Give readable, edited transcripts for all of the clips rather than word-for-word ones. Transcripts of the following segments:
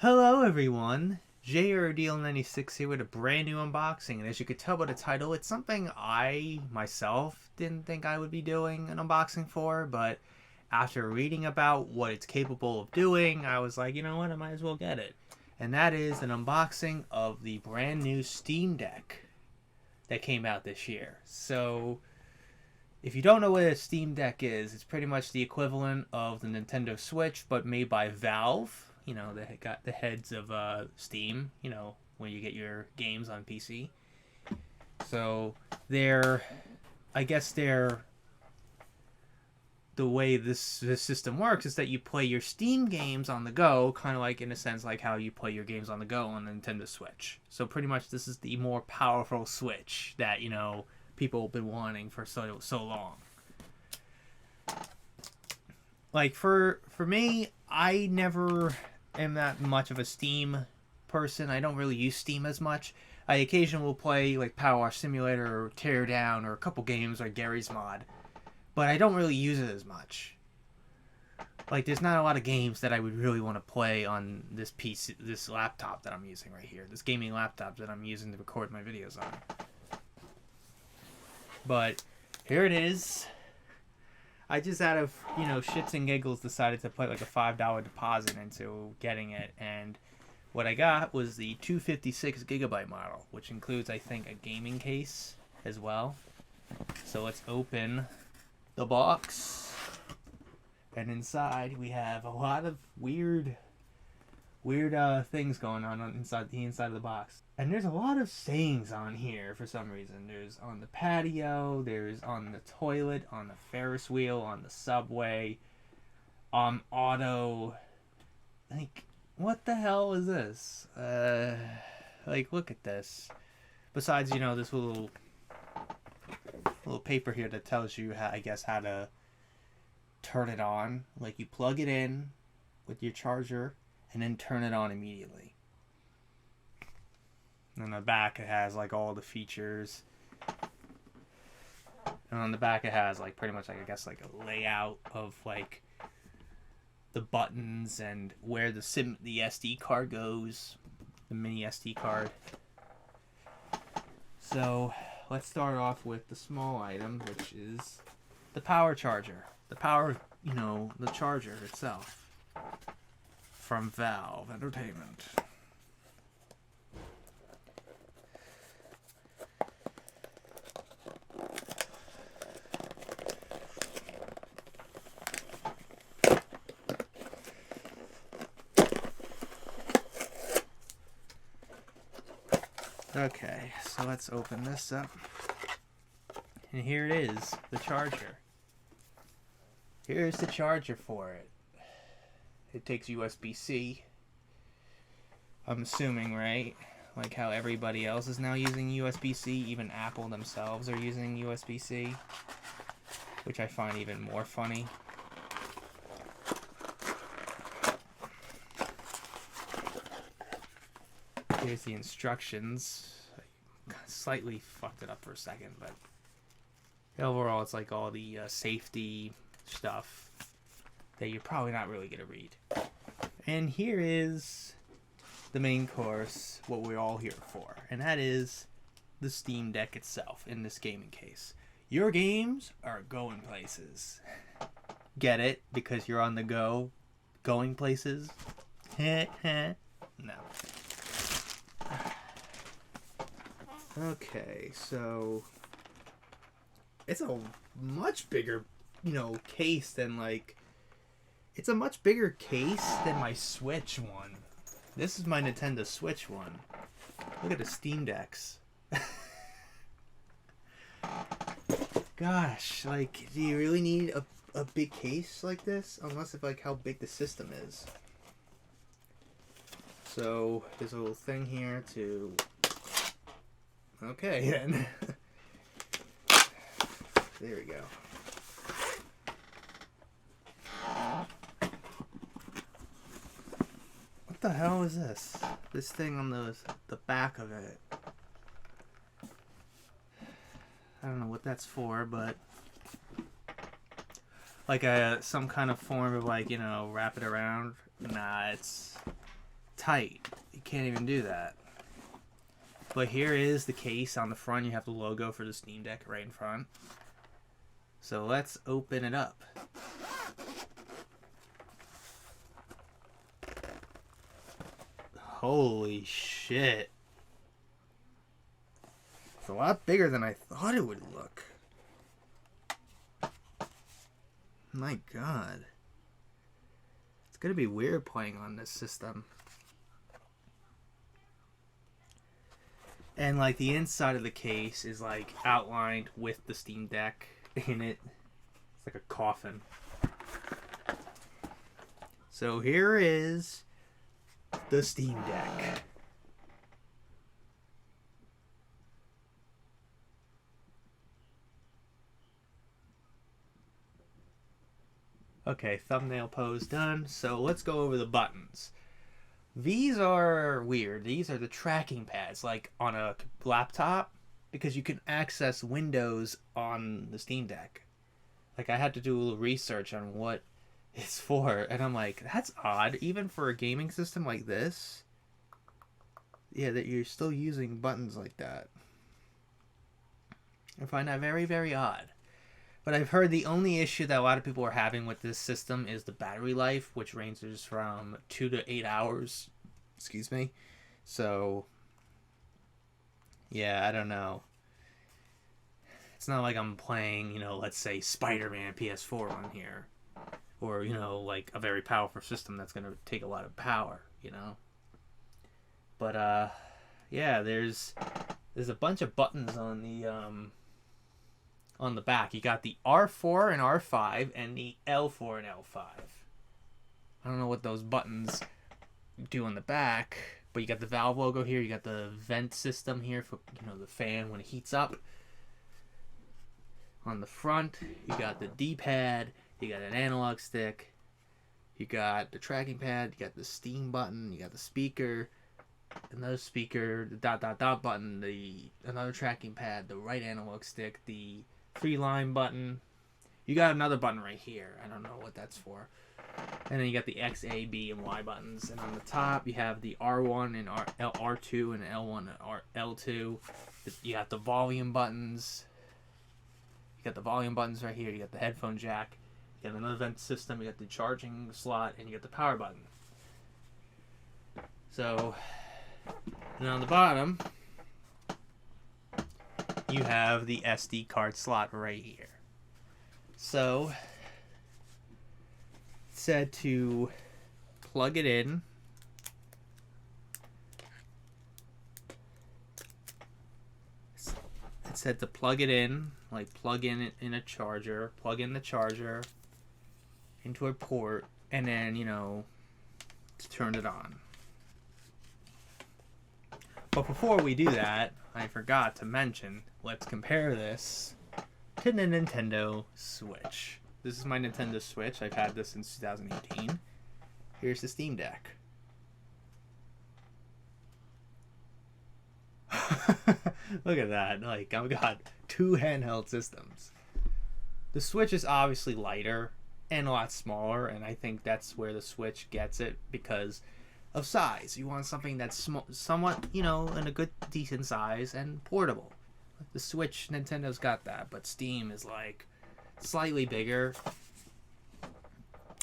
Hello everyone, JRDL96 here with a brand new unboxing, and as you could tell by the title, it's something I, myself, didn't think I would be doing an unboxing for, but after reading about what it's capable of doing, I was like, you know what, I might as well get it. And that is an unboxing of the brand new Steam Deck that came out this year. So, if you don't know what a Steam Deck is, it's pretty much the equivalent of the Nintendo Switch, but made by Valve. You know, they got the heads of Steam, you know, when you get your games on PC. So, the way this system works is that you play your Steam games on the go, kind of like, in a sense, like how you play your games on the go on the Nintendo Switch. So, pretty much, this is the more powerful Switch that, you know, people have been wanting for so long. Like, for me, I never am that much of a Steam person. I don't really use Steam as much. I occasionally will play like Power Wash Simulator or Tear Down or a couple games like Gary's Mod, but I don't really use it as much. Like, there's not a lot of games that I would really want to play on this PC, this laptop that I'm using right here, this gaming laptop that I'm using to record my videos on. But here it is. I just, out of, you know, shits and giggles, decided to put like a $5 deposit into getting it, and what I got was the 256GB model, which includes, I think, a gaming case as well. So let's open the box, and inside we have a lot of weird things going on inside of the box. And there's a lot of sayings on here for some reason. There's on the patio, there's on the toilet, on the Ferris wheel, on the subway, on auto. Like, what the hell is this? Like, look at this. Besides, you know, this little paper here that tells you how, I guess, how to turn it on. Like, you plug it in with your charger and then turn it on immediately. And on the back it has like all the features. And on the back it has like pretty much like, I guess, like a layout of like the buttons and where the SD card goes, the mini SD card. So let's start off with the small item, which is the power charger. The power, you know, the charger itself. From Valve Entertainment. Okay, so let's open this up. And here it is, the charger. Here's the charger for it. It takes USB-C. I'm assuming, right? Like how everybody else is now using USB-C. Even Apple themselves are using USB-C. Which I find even more funny. Here's the instructions. I slightly fucked it up for a second, but overall it's like all the safety stuff that you're probably not really going to read. And here is the main course, what we're all here for. And that is the Steam Deck itself in this gaming case. Your games are going places. Get it? Because you're on the go, going places? No. Okay, so it's a much bigger, you know, case than like... It's a much bigger case than my Switch one. This is my Nintendo Switch one. Look at the Steam Decks. Gosh, like, do you really need a big case like this? Unless of like how big the system is. So there's a little thing here to... Okay, then. There we go. What the hell is this? This thing on the back of it. I don't know what that's for, but like some kind of form of, like, you know, wrap it around. Nah, it's tight. You can't even do that. But here is the case on the front. You have the logo for the Steam Deck right in front. So let's open it up. Holy shit. It's a lot bigger than I thought it would look. My God. It's gonna be weird playing on this system. And like the inside of the case is like outlined with the Steam Deck in it. It's like a coffin. So here is the Steam Deck. Okay, thumbnail pose done. So let's go over the buttons. These are weird. These are the tracking pads, like on a laptop, because you can access Windows on the Steam Deck. Like, I had to do a little research on what it's for, and I'm like, that's odd, even for a gaming system like this. Yeah, that you're still using buttons like that. I find that very, very odd. But I've heard the only issue that a lot of people are having with this system is the battery life, which ranges from 2 to 8 hours. Excuse me. So, yeah, I don't know. It's not like I'm playing, you know, let's say Spider-Man PS4 on here. Or, you know, like a very powerful system that's going to take a lot of power, you know. But, yeah, there's a bunch of buttons on the back. You got the R4 and R5 and the L4 and L5. I don't know what those buttons do on the back, but you got the Valve logo here. You got the vent system here for, you know, the fan when it heats up. On the front, you got the D-pad. You got an analog stick. You got the tracking pad. You got the Steam button. You got the speaker. Another speaker. The dot dot dot button. Another tracking pad. The right analog stick. The free line button. You got another button right here. I don't know what that's for. And then you got the X, A, B, and Y buttons. And on the top, you have the R1 and R2 and L1 and L2. You got the volume buttons. You got the volume buttons right here. You got the headphone jack. You got another vent system. You got the charging slot. And you got the power button. So, and on the bottom, you have the SD card slot right here. So, it said to plug it in. It said to plug it in, like plug in a charger, plug in the charger into a port, and then, you know, to turn it on. But before we do that, I forgot to mention, let's compare this to the Nintendo Switch. This is my Nintendo Switch. I've had this since 2018. Here's the Steam Deck. Look at that. Like, I've got two handheld systems. The Switch is obviously lighter and a lot smaller, and I think that's where the Switch gets it because of size. You want something that's somewhat, you know, in a good, decent size and portable. The Switch, Nintendo's got that, but Steam is like slightly bigger.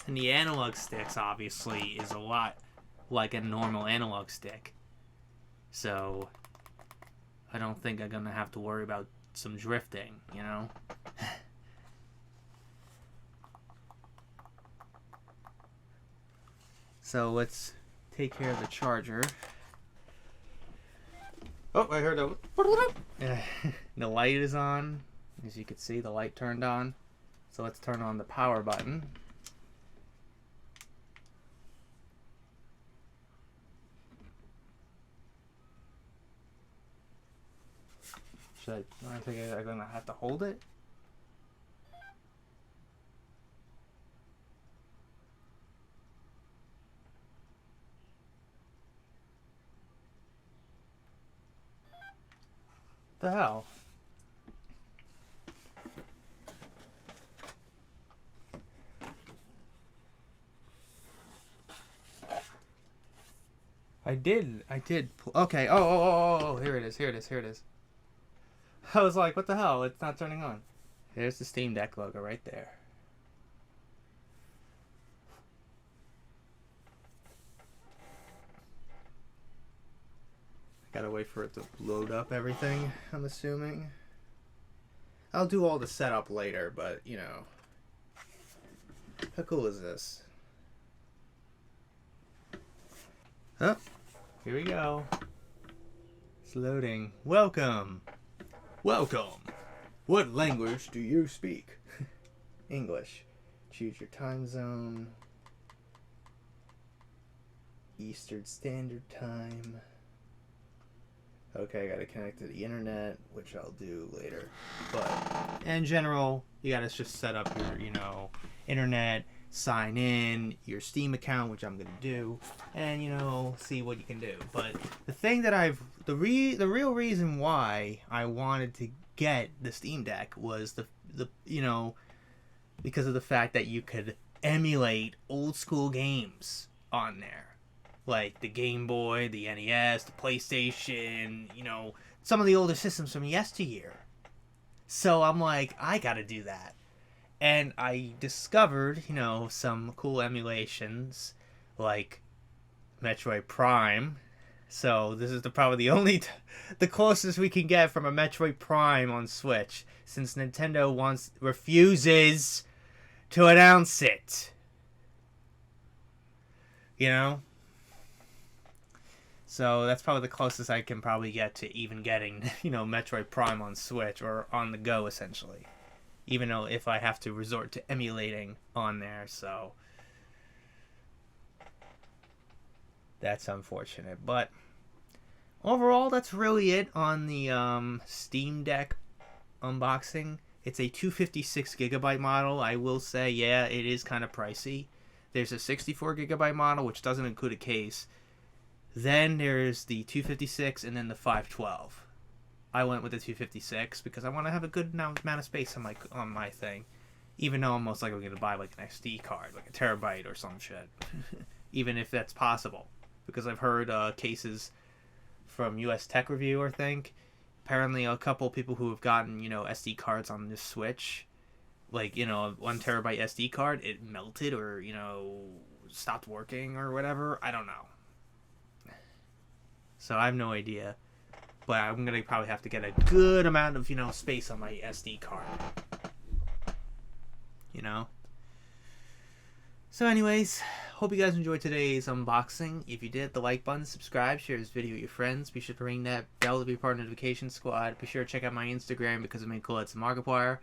And the analog sticks, obviously, is a lot like a normal analog stick. So, I don't think I'm going to have to worry about some drifting, you know? So, let's take care of the charger. Oh, I heard a... The light is on. As you can see, the light turned on. So let's turn on the power button. I think I'm going to have to hold it. The hell? I did. Okay. Oh. Here it is. I was like, what the hell? It's not turning on. There's the Steam Deck logo right there. Gotta wait for it to load up everything, I'm assuming. I'll do all the setup later, but, you know. How cool is this? Oh, here we go. It's loading. Welcome. What language do you speak? English. Choose your time zone. Eastern Standard Time. Okay, I gotta connect to the internet, which I'll do later. But in general, you gotta just set up your, internet, sign in, your Steam account, which I'm gonna do, and see what you can do. But the thing that the real reason why I wanted to get the Steam Deck was the because of the fact that you could emulate old school games on there. Like the Game Boy, the NES, the PlayStation, some of the older systems from yesteryear. So I'm like, I gotta do that. And I discovered, some cool emulations, like Metroid Prime. So this is probably the closest we can get from a Metroid Prime on Switch, since Nintendo refuses to announce it. So that's probably the closest I can probably get to even getting, Metroid Prime on Switch or on the go, essentially. Even though if I have to resort to emulating on there, so that's unfortunate. But overall, that's really it on the Steam Deck unboxing. It's a 256 gigabyte model. I will say, yeah, it is kind of pricey. There's a 64 gigabyte model, which doesn't include a case. Then there's the 256 and then the 512. I went with the 256 because I want to have a good amount of space on my thing. Even though I'm most likely going to buy like an SD card, like a terabyte or some shit. Even if that's possible. Because I've heard cases from US Tech Review, I think. Apparently a couple people who have gotten, SD cards on this Switch, like, 1 terabyte SD card, it melted or, stopped working or whatever. I don't know. So I have no idea. But I'm going to probably have to get a good amount of, space on my SD card. So anyways, hope you guys enjoyed today's unboxing. If you did, the like button, subscribe, share this video with your friends. Be sure to ring that bell to be part of the notification squad. Be sure to check out my Instagram because I'm cool. It's Markiplier.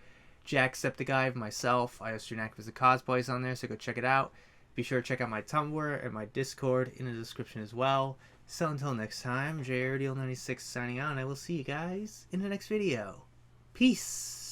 Jacksepticeye, myself. I host active cosplays on there, so go check it out. Be sure to check out my Tumblr and my Discord in the description as well. So until next time, JRDL96 signing out, and I will see you guys in the next video. Peace!